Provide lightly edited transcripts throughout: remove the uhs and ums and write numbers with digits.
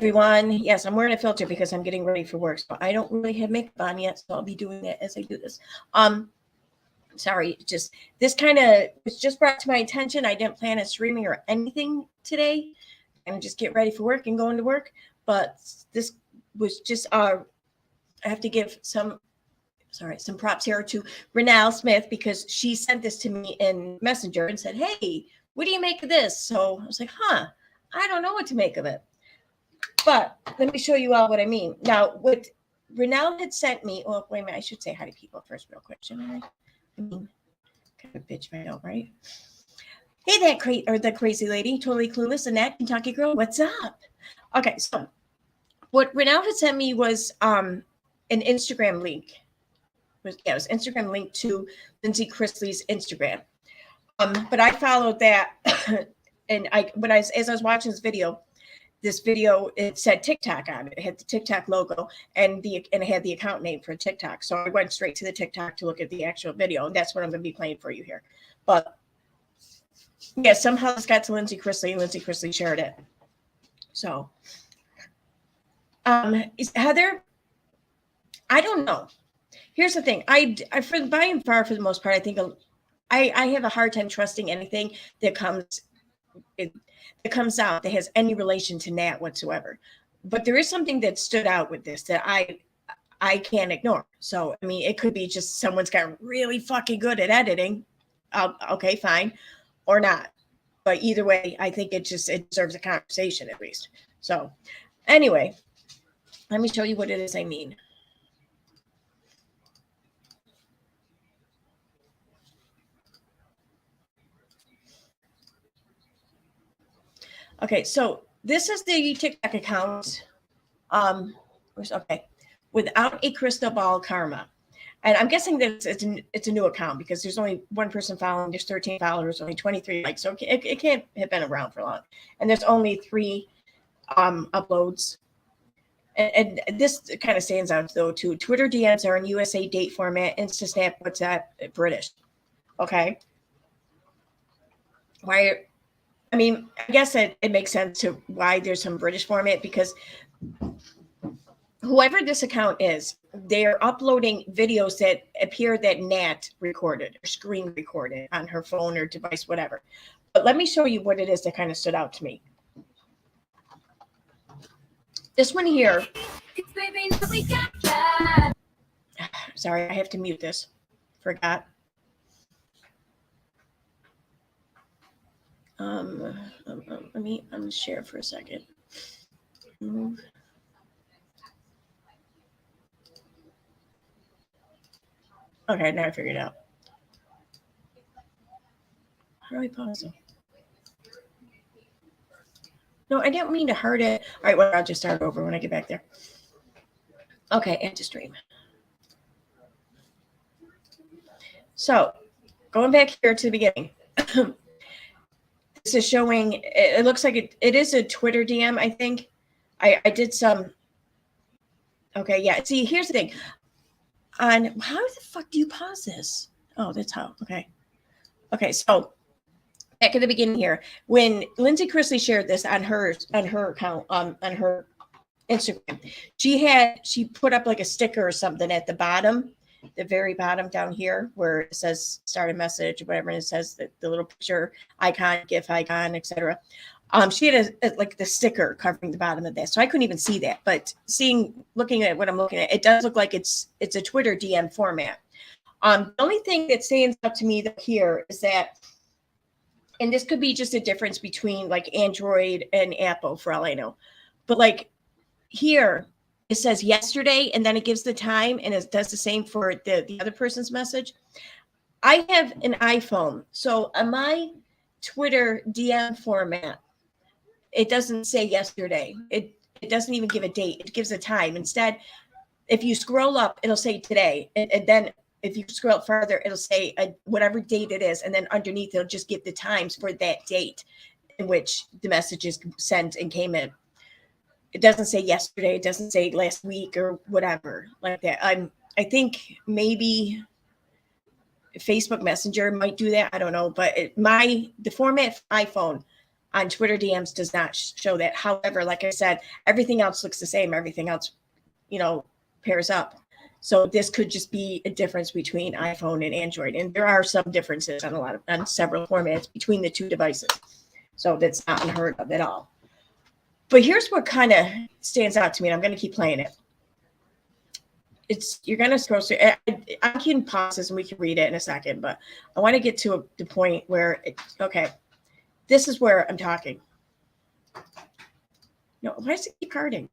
everyone. Yes, I'm wearing a filter because I'm getting ready for work. So I don't really have makeup on yet. So I'll be doing that as I do this. Sorry, just this kind of was just brought to my attention. I didn't plan on streaming or anything today. And just get ready for work and going to work. But this was just I have to give some props here to Renelle Smith because she sent this to me in Messenger and said, "Hey, what do you make of this?" So I was like, I don't know what to make of it. But let me show you all what I mean. Now, what Renelle had sent me, well, wait a minute, I should say hi to people first real quick, shouldn't I? I mean, kind of a bitch if I don't, right? Hey, that crazy lady, totally clueless, and that Kentucky girl, what's up? Okay, so what Renelle had sent me was an Instagram link. It was Instagram link to Lindsay Chrisley's Instagram. But I followed that, and as I was watching this video, it said TikTok on it. It had the TikTok logo and it had the account name for TikTok. So I went straight to the TikTok to look at the actual video, and that's what I'm going to be playing for you here. But yeah, somehow this got to Lindsay Chrisley, and Lindsay Chrisley shared it. So, Heather, I don't know. Here's the thing. I by and far, for the most part, I think I have a hard time trusting anything that comes out that has any relation to Nat whatsoever. But there is something that stood out with this that I can't ignore. So, I mean, it could be just someone's got really fucking good at editing. Okay, fine. Or not. But either way, I think it deserves a conversation at least. So, anyway, let me show you what it is I mean. Okay, so this is the TikTok account. Okay, without a crystal ball karma, and I'm guessing that it's a new account because there's only one person following. There's 13 followers, only 23 likes, so it can't have been around for long. And there's only 3 uploads. And this kind of stands out though too. Twitter DMs are in USA date format. InstaSnap, WhatsApp, British. Okay. Why? I mean, I guess it makes sense to why there's some British format because whoever this account is, they're uploading videos that appear that Nat recorded or screen recorded on her phone or device, whatever. But let me show you what it is that kind of stood out to me. This one here. Sorry, I have to mute this. Forgot. Let me share for a second. Move. Okay, now I figured it out. How do I pause it? No, I didn't mean to hurt it. All right, well, I'll just start over when I get back there. Okay, and to stream. So, going back here to the beginning. This is showing, it looks like it is a Twitter DM, I think. I did some. Okay, yeah. See, here's the thing. How the fuck do you pause this? Oh, that's how. Okay. Okay, so back at the beginning here, when Lindsay Chrisley shared this on her account, on her Instagram, she put up like a sticker or something at the bottom, the very bottom down here where it says start a message or whatever, and it says the little picture icon, GIF icon, etc. She had like the sticker covering the bottom of that, so I couldn't even see that. But looking at what I'm looking at, it does look like it's a Twitter DM format. The only thing that stands out to me here is that, and this could be just a difference between like Android and Apple for all I know, but like here it says yesterday and then it gives the time and it does the same for the other person's message. I have an iPhone, so on my Twitter DM format, it doesn't say yesterday. It doesn't even give a date. It gives a time. Instead, if you scroll up, it'll say today. And then if you scroll up further, it'll say whatever date it is. And then underneath, it'll just give the times for that date in which the message is sent and came in. It doesn't say yesterday. It doesn't say last week or whatever like that. I think maybe Facebook Messenger might do that. I don't know. But the format for iPhone, on Twitter DMs does not show that. However, like I said, everything else looks the same. Everything else, pairs up. So this could just be a difference between iPhone and Android. And there are some differences on several formats between the two devices. So that's not unheard of at all. But here's what kind of stands out to me, and I'm going to keep playing it. You're going to scroll through. I can pause this and we can read it in a second, but I want to get to the point where, this is where I'm talking. No, why does it keep carding?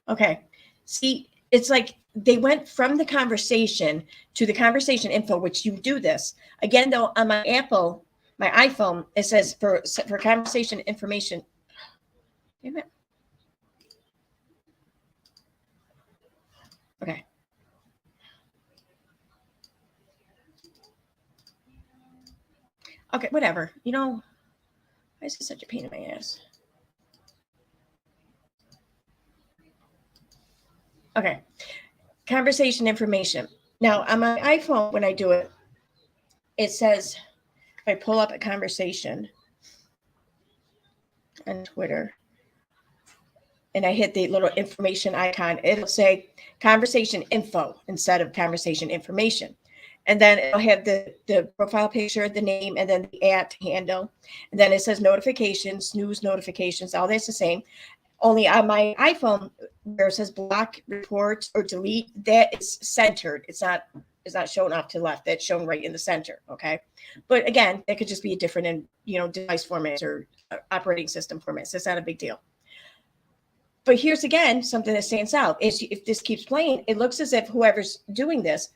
Okay. See, it's like they went from the conversation to the conversation info, which you do this. Again, though, on my iPhone, it says for conversation information. Damn it. Okay. Okay, whatever. Why is it such a pain in my ass? Okay. Conversation information. Now, on my iPhone, when I do it, it says, if I pull up a conversation on Twitter and I hit the little information icon, it'll say conversation info instead of conversation information. And then it'll have the profile picture, the name, and then the @ handle. And then it says notifications, news notifications, all that's the same. Only on my iPhone, where it says block, report, or delete, that is centered. It's not shown off to the left. That's shown right in the center. Okay. But again, that could just be a different device formats or operating system formats. It's not a big deal. But here's again something that stands out. If this keeps playing, it looks as if whoever's doing this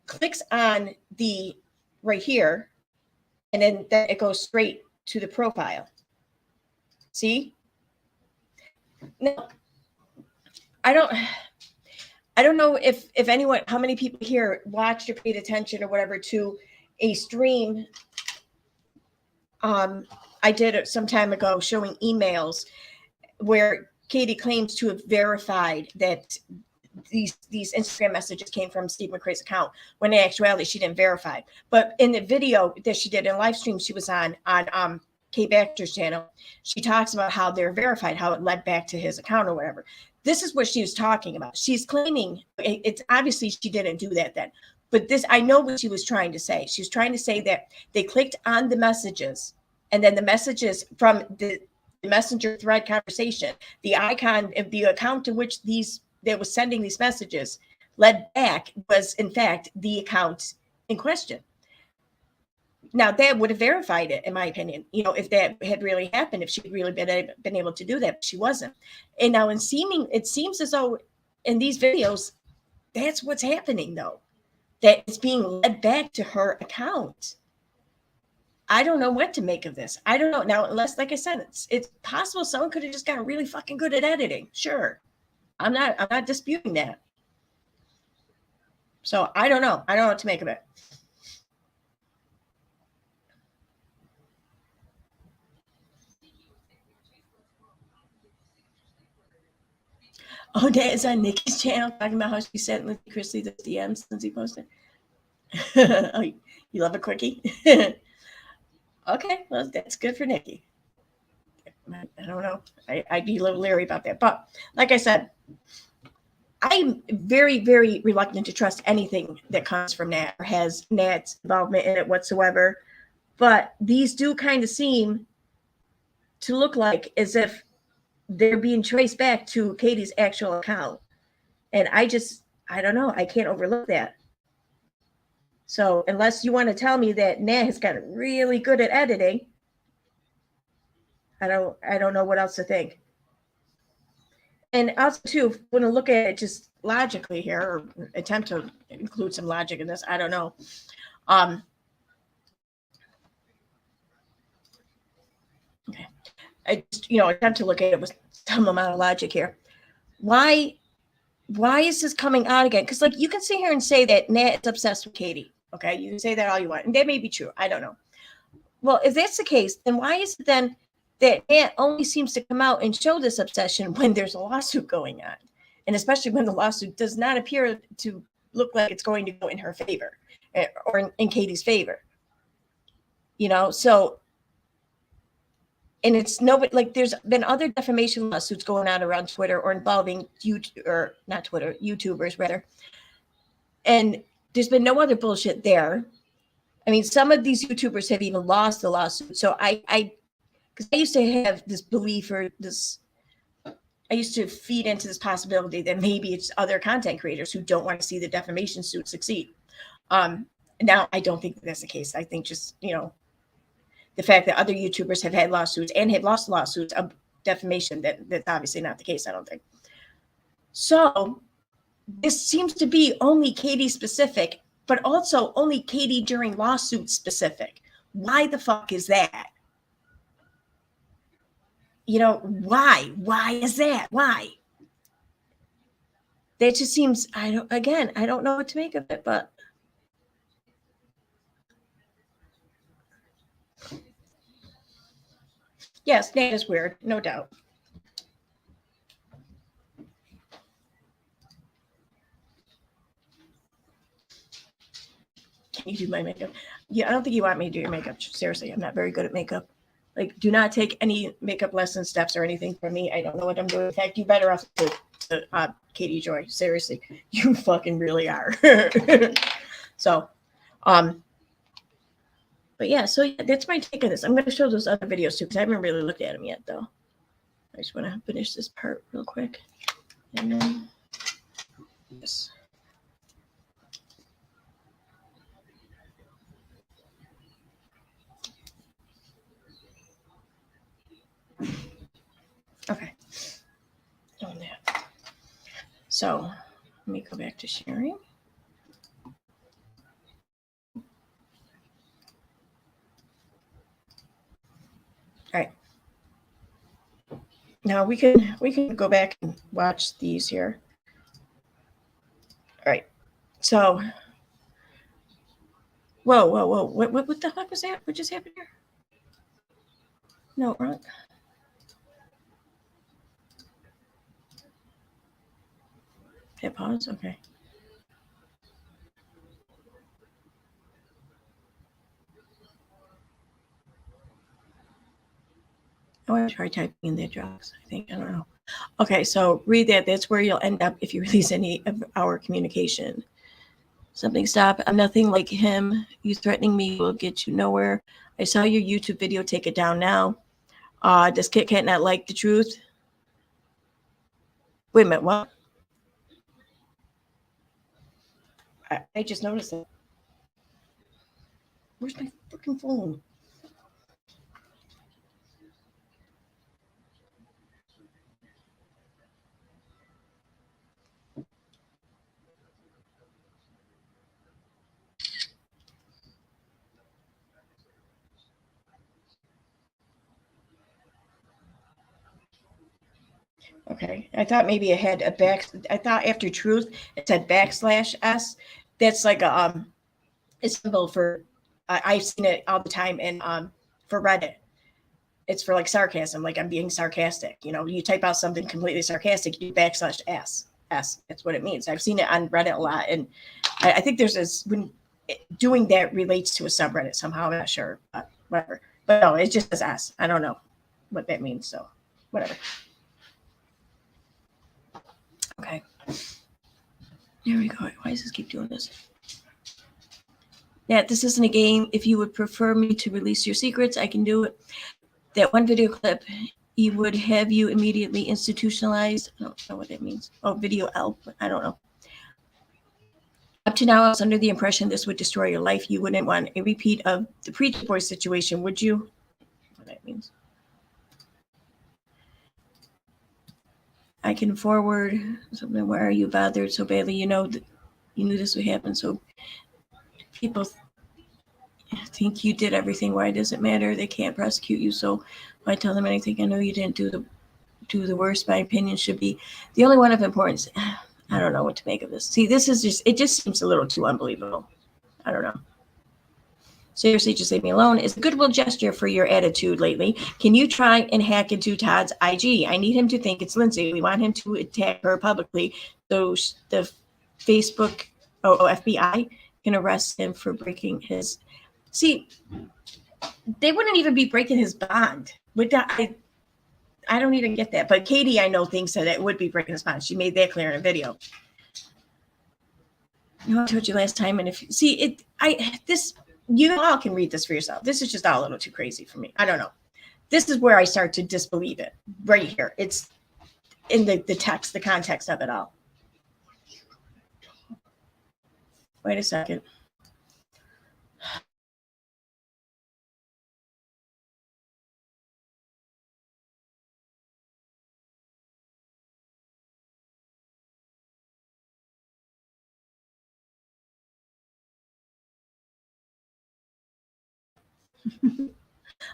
clicks on the right here, and then it goes straight to the profile. See? Now, I don't know if anyone, how many people here watched or paid attention or whatever to a stream I did it some time ago showing emails where Katie claims to have verified that these Instagram messages came from Steve McRae's account, when in actuality she didn't verify. But in the video that she did in LiveStream she was on Kate Baxter's channel, she talks about how they're verified, how it led back to his account or whatever. This is what she was talking about. She's claiming it's obviously she didn't do that then. But this, I know what she was trying to say. She was trying to say that they clicked on the messages, and then the messages from the messenger thread conversation, the icon of the account to which that was sending these messages led back was in fact the account in question. Now that would have verified it, in my opinion, if that had really happened, if she'd really been able to do that, but she wasn't. And now it seems as though in these videos, that's what's happening though, that it's being led back to her account. I don't know what to make of this. I don't know. Now, unless, like I said, it's possible someone could have just gotten really fucking good at editing. Sure. I'm not disputing that. So I don't know. I don't know what to make of it. Oh, that is on Nikki's channel talking about how she sent Lindsay Chrisley the DMs Lindsay posted. Oh, you love a quickie? Okay, well, that's good for Nikki. I don't know. I'd be a little leery about that. But like I said, I'm very, very reluctant to trust anything that comes from Nat or has Nat's involvement in it whatsoever. But these do kind of seem to look like as if they're being traced back to Katie's actual account. And I don't know. I can't overlook that. So unless you want to tell me that Nat has gotten really good at editing, I don't know what else to think. And also, too, if you want to look at it just logically here, or attempt to include some logic in this, I don't know. Okay. I just, attempt to look at it with some amount of logic here. Why is this coming out again? Because, like, you can sit here and say that Nat is obsessed with Katie. Okay, you can say that all you want, and that may be true. I don't know. Well, if that's the case, then why is it then that Nat only seems to come out and show this obsession when there's a lawsuit going on, and especially when the lawsuit does not appear to look like it's going to go in her favor or in Katie's favor? So And it's nobody, like there's been other defamation lawsuits going on around Twitter or involving YouTubers rather. And there's been no other bullshit there. I mean, some of these YouTubers have even lost the lawsuit. So because I used to have this belief or this, I used to feed into this possibility that maybe it's other content creators who don't want to see the defamation suit succeed. Now I don't think that's the case. I think just, the fact that other YouTubers have had lawsuits and have lost lawsuits of defamation, that's obviously not the case, I don't think. So this seems to be only Katie specific, but also only Katie during lawsuit specific. Why the fuck is that? Why? Why is that? Why? That just seems, I don't know what to make of it, but yes, that is weird, no doubt. Can you do my makeup? Yeah, I don't think you want me to do your makeup. Seriously, I'm not very good at makeup. Like, do not take any makeup lesson steps or anything from me. I don't know what I'm doing. In fact, you better off to Katie Joy. Seriously, you fucking really are. So, but yeah, so yeah, that's my take on this. I'm going to show those other videos too because I haven't really looked at them yet, though. I just want to finish this part real quick, and then yes. Okay. Doing that. So let me go back to sharing. All right. Now we can go back and watch these here. All right. So whoa. What the fuck was that? What just happened here? No, wrong. Hit pause. Okay. I want to try typing in the address. I think, I don't know. Okay, so read that. That's where you'll end up if you release any of our communication. Something stop. I'm nothing like him. You threatening me will get you nowhere. I saw your YouTube video. Take it down now. Does Kit Kat not like the truth? Wait a minute. What? I just noticed it. Where's my freaking phone? Okay, I thought maybe it had a back. I thought after truth it said /s. That's like a symbol for. I've seen it all the time in for Reddit. It's for like sarcasm, like I'm being sarcastic. You type out something completely sarcastic, you do /s. That's what it means. I've seen it on Reddit a lot, and I think there's this when doing that relates to a subreddit somehow. I'm not sure, but whatever. But no, it just says s. I don't know what that means, so whatever. Okay. Here we go. Why does this keep doing this? Yeah, this isn't a game. If you would prefer me to release your secrets, I can do it. That one video clip, he would have you immediately institutionalized. I don't know what that means. Oh, video help. I don't know. Up to now, I was under the impression this would destroy your life. You wouldn't want a repeat of the Preacher Boy situation, would you? What that means. I can forward something. Why are you bothered so badly? You know that you knew this would happen. So people think you did everything. Why does it matter? They can't prosecute you. So why tell them anything? I know you didn't do the worst. My opinion should be the only one of importance. I don't know what to make of this. See, this is just, it just seems a little too unbelievable. I don't know. Seriously, just leave me alone. It's a goodwill gesture for your attitude lately. Can you try and hack into Todd's IG? I need him to think it's Lindsay. We want him to attack her publicly so the Facebook FBI can arrest him for breaking his. See, they wouldn't even be breaking his bond. With that, I don't even get that. But Katie, I know, thinks that it would be breaking the spine. She made that clear in a video. You know, I told you last time, and if you see it, you all can read this for yourself. This is just all a little too crazy for me. I don't know. This is where I start to disbelieve it. Right here. It's in the text, the context of it all. Wait a second.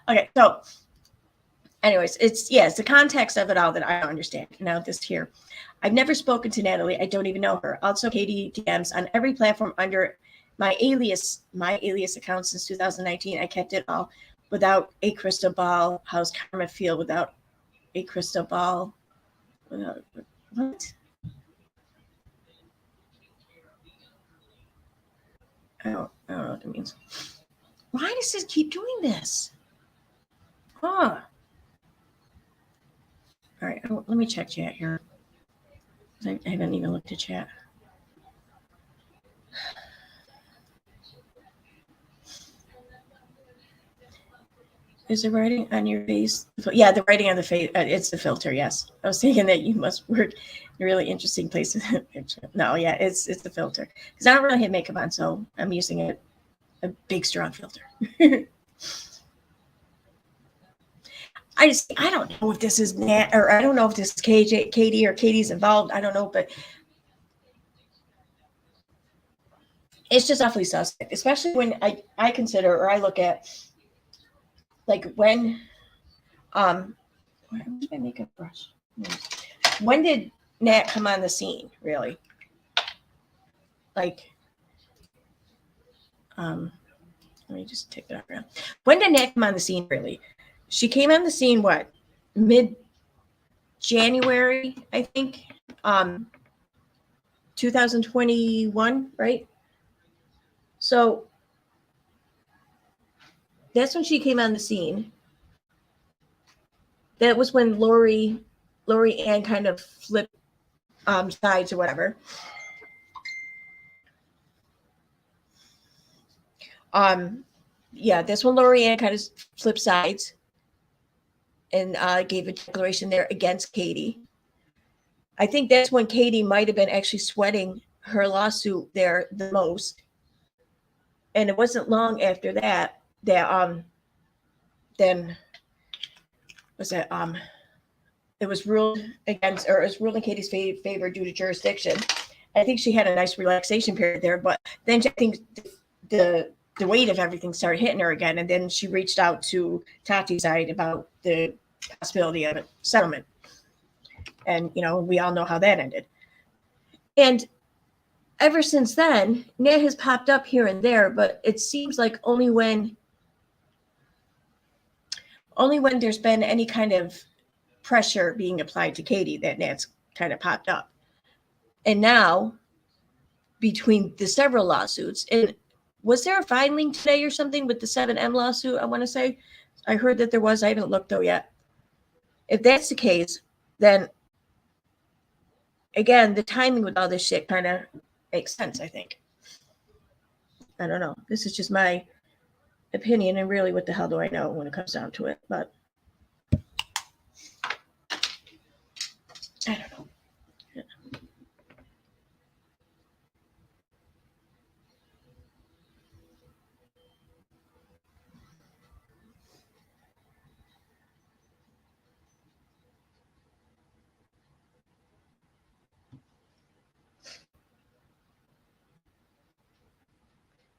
Okay, so anyways, it's the context of it all that I don't understand. Now this here. I've never spoken to Natalie. I don't even know her. Also, Katie DMs on every platform under my alias account since 2019. I kept it all without a crystal ball. How's karma feel without a crystal ball? What? I don't know what that means. Why does it keep doing this? Huh. All right, let me check chat here. I haven't even looked at chat. Is the writing on your face? Yeah, the writing on the face. It's the filter. Yes, I was thinking that you must work in a really interesting place. No, yeah, it's the filter because I don't really have makeup on, so I'm using a big strong filter. I don't know if this is Nat, or I don't know if this is Katie or Katie's involved. I don't know, but it's just awfully suspect, especially when I consider, or I look at, like, when where's my makeup brush? When did Nat come on the scene, really? Like, let me just take it up around. When did Nat come on the scene, really? She came on the scene, what, mid-January, I think, 2021, right? So that's when she came on the scene. That was when Lori Ann kind of flipped sides or whatever. Yeah, that's when Lori Ann kind of flipped sides and gave a declaration there against Katie. I think that's when Katie might have been actually sweating her lawsuit there the most. And it wasn't long after that then was it it was ruled against, or it was ruled in Katie's favor due to jurisdiction. I think she had a nice relaxation period there, but then I think the weight of everything started hitting her again, and then she reached out to Tati's side about the possibility of a settlement. And we all know how that ended. And ever since then, Nat has popped up here and there, but it seems like only when there's been any kind of pressure being applied to Katie that Nat's kind of popped up. And now, between the several lawsuits, and was there a filing today or something with the 7M lawsuit? I want to say, I heard that there was. I haven't looked though yet. If that's the case, then again, the timing with all this shit kind of makes sense, I think. I don't know. This is just my opinion, and really, what the hell do I know when it comes down to it? But I don't know.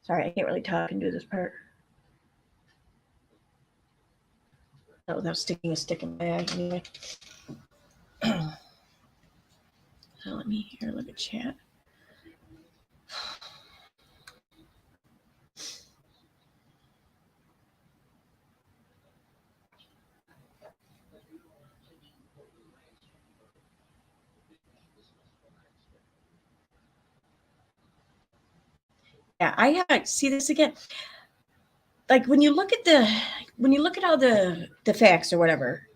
Sorry, I can't really talk and do this part. Not without sticking a stick in my eye anyway. So let me look at chat. Yeah, I haven't see this again. like when you look at all the facts or whatever,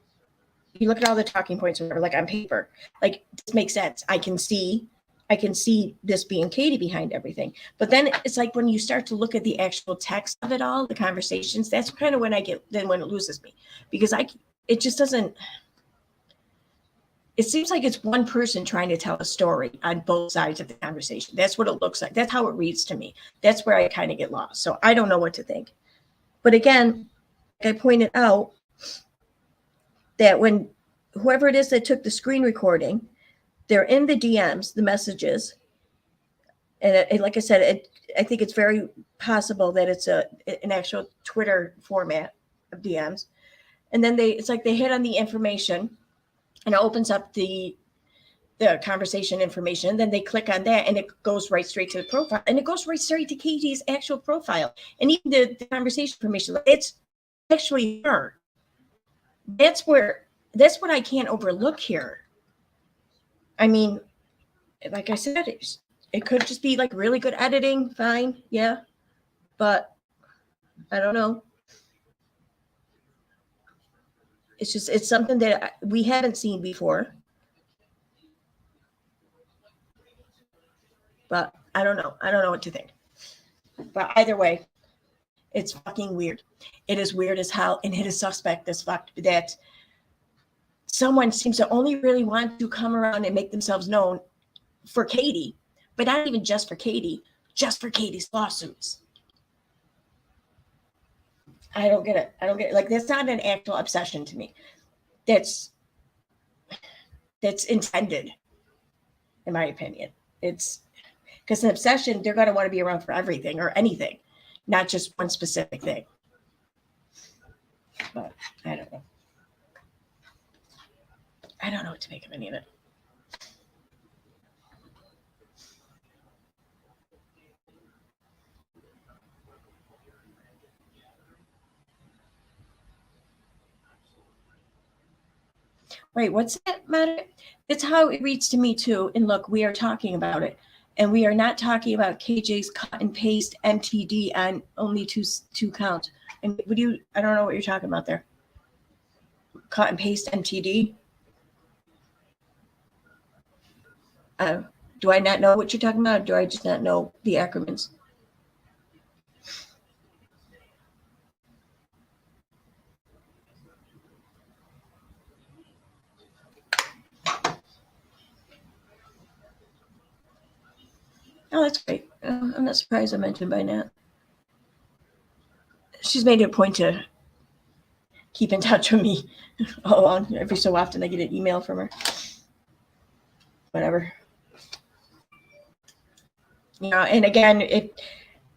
you look at all the talking points or whatever, like on paper, like this makes sense. I can see this being Katie behind everything. But then it's like when you start to look at the actual text of it all, the conversations, that's kind of when when it loses me, because it just doesn't, it seems like it's one person trying to tell a story on both sides of the conversation. That's what it looks like. That's how it reads to me. That's where I kind of get lost. So I don't know what to think. But again, like I pointed out, that when whoever it is that took the screen recording, they're in the DMs, the messages. And like I said, I think it's very possible that it's an actual Twitter format of DMs. And then it's like they hit on the information and it opens up the conversation information. Then they click on that and it goes right straight to the profile, and it goes right straight to Katie's actual profile. And even the conversation information, it's actually her. That's what I can't overlook here. I mean, like I said, it could just be like really good editing, fine, yeah. But I don't know. It's something that we haven't seen before. But I don't know. I don't know what to think. But either way, it's fucking weird. It is weird as hell, and it is suspect as fuck that someone seems to only really want to come around and make themselves known for Katie, but not even just for Katie, just for Katie's lawsuits. I don't get it. Like, that's not an actual obsession to me. That's intended, in my opinion. It's because an obsession, they're going to want to be around for everything or anything, not just one specific thing. But I don't know. I don't know what to make of any of it. Wait, what's that matter? It's how it reads to me too. And look, we are talking about it, and we are not talking about KJ's cut and paste MTD on only two counts. And I don't know what you're talking about there. Cut and paste MTD. Do I not know what you're talking about? Or do I just not know the acronyms? Oh, that's great. I'm not surprised I mentioned by Nat. She's made it a point to keep in touch with me all along. Every so often I get an email from her. Whatever. You know, and again,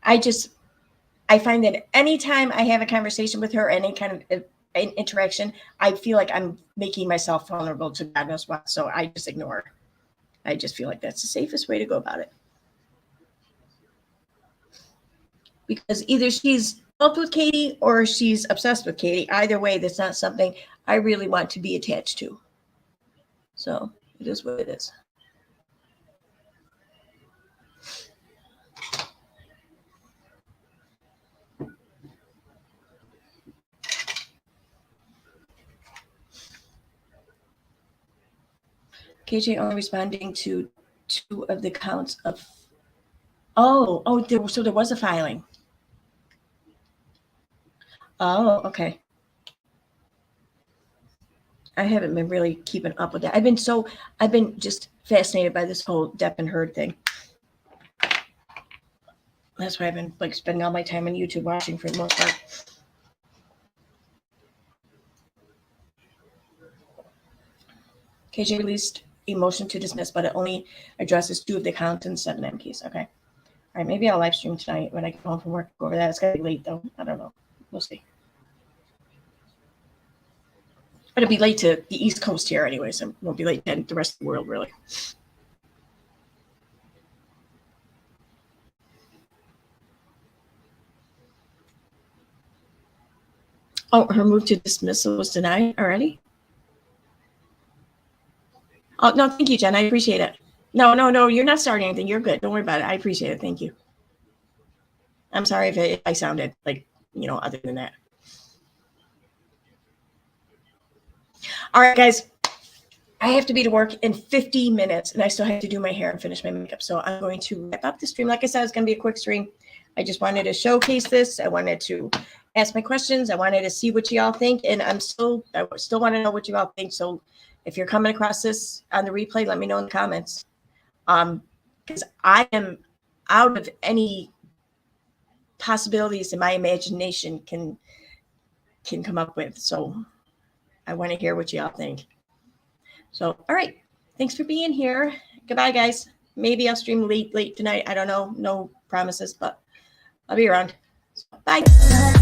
I find that anytime I have a conversation with her, any kind of interaction, I feel like I'm making myself vulnerable to God knows what. So I just ignore her. I just feel like that's the safest way to go about it. Because either she's involved with Katie or she's obsessed with Katie. Either way, that's not something I really want to be attached to. So it is what it is. KJ only responding to 2 of the counts of. So there was a filing. Oh, okay. I haven't been really keeping up with that. I've been just fascinated by this whole Depp and Heard thing. That's why I've been like spending all my time on YouTube watching for the most part. KJ released a motion to dismiss, but it only addresses 2 of the counts in 7M case. Okay. All right, maybe I'll live stream tonight when I get home from work. Go over that. It's gonna be late though. I don't know. We'll see. But it'll be late to the East Coast here anyway, so it won't be late to the rest of the world, really. Oh, her move to dismissal was denied already? Oh, no, thank you, Jen. I appreciate it. No, you're not starting anything. You're good. Don't worry about it. I appreciate it. Thank you. I'm sorry if I sounded like other than that. All right, guys. I have to be to work in 50 minutes, and I still have to do my hair and finish my makeup. So I'm going to wrap up the stream. Like I said, it's going to be a quick stream. I just wanted to showcase this. I wanted to ask my questions. I wanted to see what you all think, and I still want to know what you all think. So if you're coming across this on the replay, let me know in the comments. Because I am out of any possibilities that my imagination can come up with. So I want to hear what you all think. So, all right. Thanks for being here. Goodbye, guys. Maybe I'll stream late tonight. I don't know. No promises, but I'll be around. So, bye.